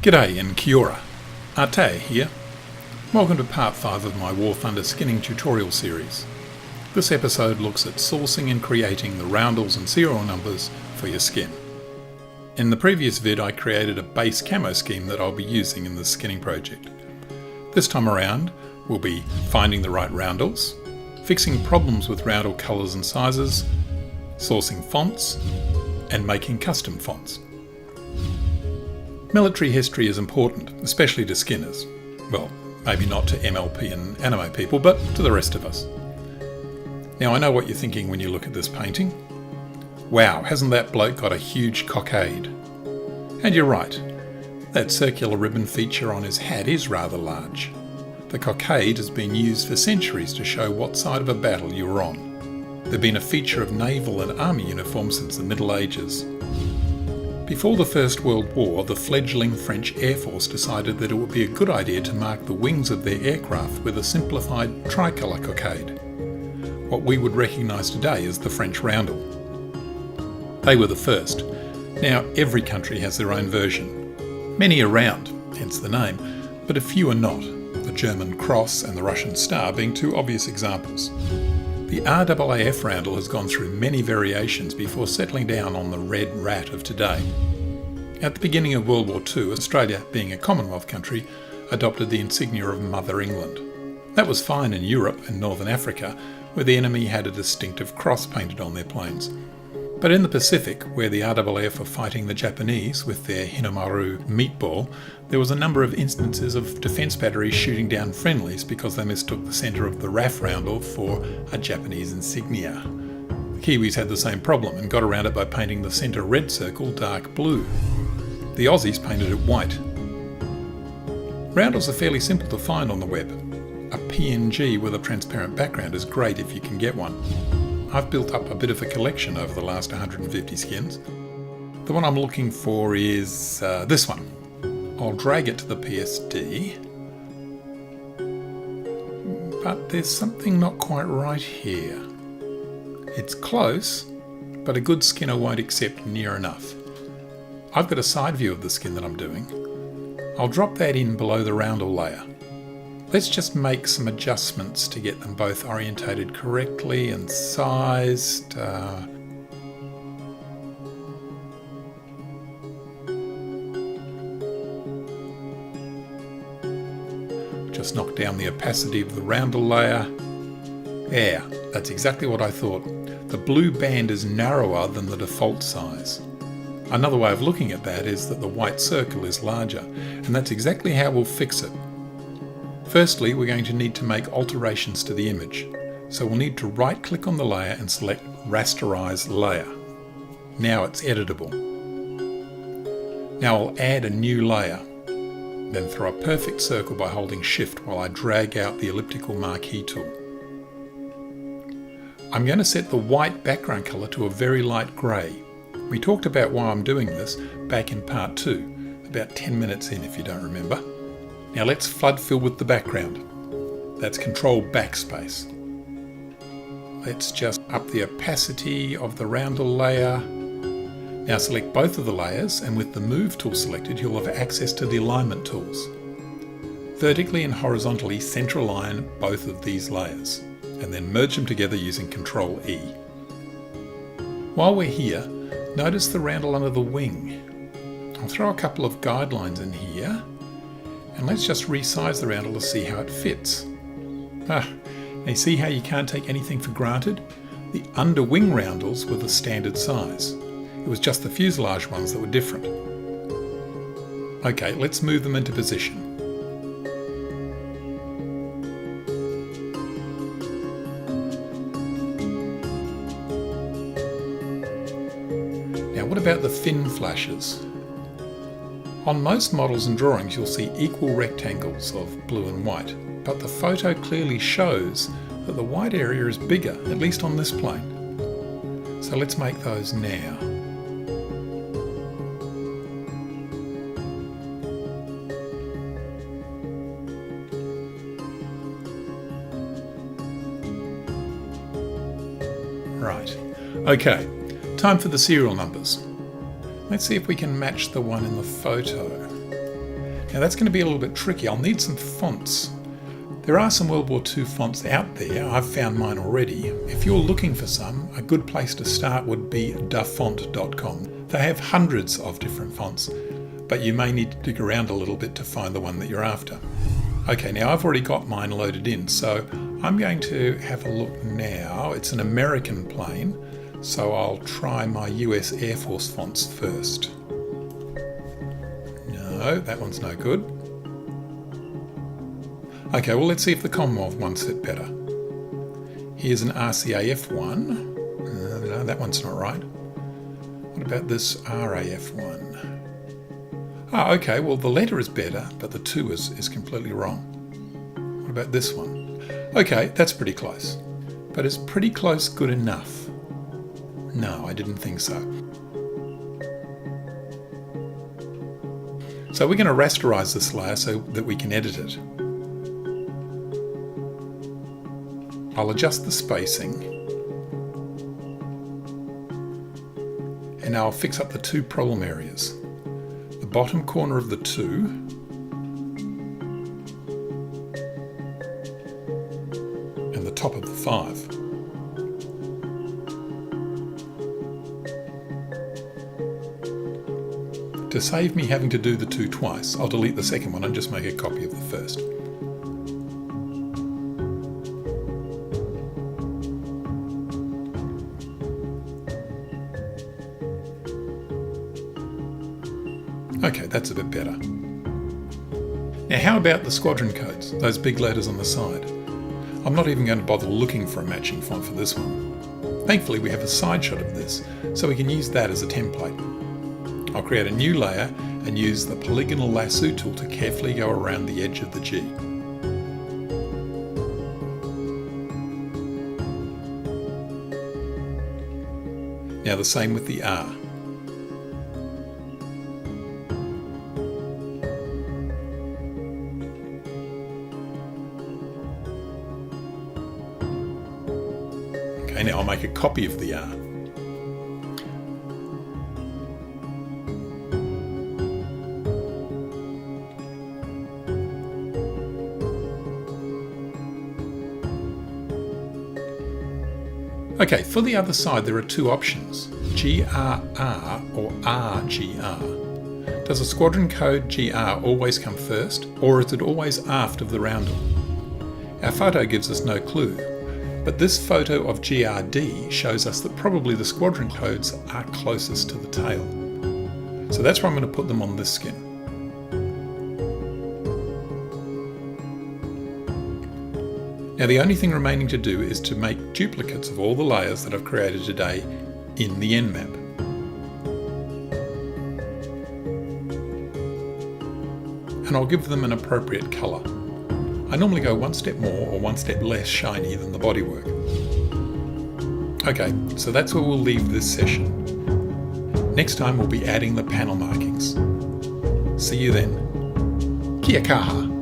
G'day and kia ora. Aotea here. Welcome to part 5 of my War Thunder skinning tutorial series. This episode looks at sourcing and creating the roundels and serial numbers for your skin. In the previous vid I created a base camo scheme that I'll be using in the skinning project. This time around we'll be finding the right roundels, fixing problems with roundel colours and sizes, sourcing fonts, and making custom fonts. Military history is important, especially to skinners. Well, maybe not to MLP and anime people, but to the rest of us. Now I know what you're thinking when you look at this painting. Wow, hasn't that bloke got a huge cockade? And you're right, that circular ribbon feature on his hat is rather large. The cockade has been used for centuries to show what side of a battle you were on. They've been a feature of naval and army uniforms since the Middle Ages. Before the First World War, the fledgling French Air Force decided that it would be a good idea to mark the wings of their aircraft with a simplified tricolour cockade, what we would recognise today as the French roundel. They were the first. Now every country has their own version. Many are round, hence the name, but a few are not, the German cross and the Russian star being two obvious examples. The RAAF roundel has gone through many variations before settling down on the red rat of today. At the beginning of World War II, Australia, being a Commonwealth country, adopted the insignia of Mother England. That was fine in Europe and Northern Africa, where the enemy had a distinctive cross painted on their planes. But in the Pacific, where the RAAF were fighting the Japanese with their Hinamaru meatball, there was a number of instances of defence batteries shooting down friendlies because they mistook the centre of the RAF roundel for a Japanese insignia. The Kiwis had the same problem and got around it by painting the centre red circle dark blue. The Aussies painted it white. Roundels are fairly simple to find on the web. A PNG with a transparent background is great if you can get one. I've built up a bit of a collection over the last 150 skins. The one I'm looking for is this one. I'll drag it to the PSD, but there's something not quite right here. It's close, but a good skinner won't accept near enough. I've got a side view of the skin that I'm doing. I'll drop that in below the roundel layer. Let's just make some adjustments to get them both orientated correctly and sized. Just knock down the opacity of the roundel layer. Yeah, that's exactly what I thought. The blue band is narrower than the default size. Another way of looking at that is that the white circle is larger, and that's exactly how we'll fix it. Firstly, we're going to need to make alterations to the image. So we'll need to right-click on the layer and select Rasterize Layer. Now it's editable. Now I'll add a new layer. Then throw a perfect circle by holding Shift while I drag out the elliptical marquee tool. I'm going to set the white background colour to a very light grey. We talked about why I'm doing this back in part 2, about 10 minutes in if you don't remember. Now let's flood fill with the background. That's Control Backspace. Let's just up the opacity of the roundel layer. Now select both of the layers, and with the Move tool selected you'll have access to the alignment tools. Vertically and horizontally center align both of these layers, and then merge them together using Control E. While we're here, notice the roundel under the wing. I'll throw a couple of guidelines in here. And let's just resize the roundel to see how it fits. Now you see how you can't take anything for granted? The under-wing roundels were the standard size. It was just the fuselage ones that were different. Okay, let's move them into position. Now what about the fin flashes? On most models and drawings you'll see equal rectangles of blue and white, but the photo clearly shows that the white area is bigger, at least on this plane. So let's make those now. Right, okay, time for the serial numbers. Let's see if we can match the one in the photo. Now that's going to be a little bit tricky. I'll need some fonts. There are some World War II fonts out there. I've found mine already. If you're looking for some, a good place to start would be dafont.com. They have hundreds of different fonts, but you may need to dig around a little bit to find the one that you're after. Okay, now I've already got mine loaded in, so I'm going to have a look now. It's an American plane, so I'll try my US Air Force fonts first. No, that one's no good. Okay, well let's see if the Commonwealth one's fit better. Here's an RCAF one. No, that one's not right. What about this RAF one? Ah, okay, well the letter is better, but the 2 is completely wrong. What about this one? Okay, that's pretty close. But is pretty close good enough? No, I didn't think so. So we're going to rasterize this layer so that we can edit it. I'll adjust the spacing. And now I'll fix up the 2 problem areas. The bottom corner of the 2 and the top of the 5. To save me having to do the 2 twice, I'll delete the second one and just make a copy of the first. Okay, that's a bit better. Now how about the Squadron Codes, those big letters on the side? I'm not even going to bother looking for a matching font for this one. Thankfully we have a side shot of this, so we can use that as a template. I'll create a new layer and use the polygonal lasso tool to carefully go around the edge of the G. Now the same with the R. Okay, now I'll make a copy of the R. Okay, for the other side there are 2 options, GRR or RGR. Does a Squadron Code GR always come first, or is it always aft of the roundel? Our photo gives us no clue, but this photo of GRD shows us that probably the Squadron Codes are closest to the tail. So that's where I'm going to put them on this skin. Now the only thing remaining to do is to make duplicates of all the layers that I've created today in the Nmap. And I'll give them an appropriate colour. I normally go 1 step more or 1 step less shiny than the bodywork. Okay, so that's where we'll leave this session. Next time we'll be adding the panel markings. See you then. Kia kaha!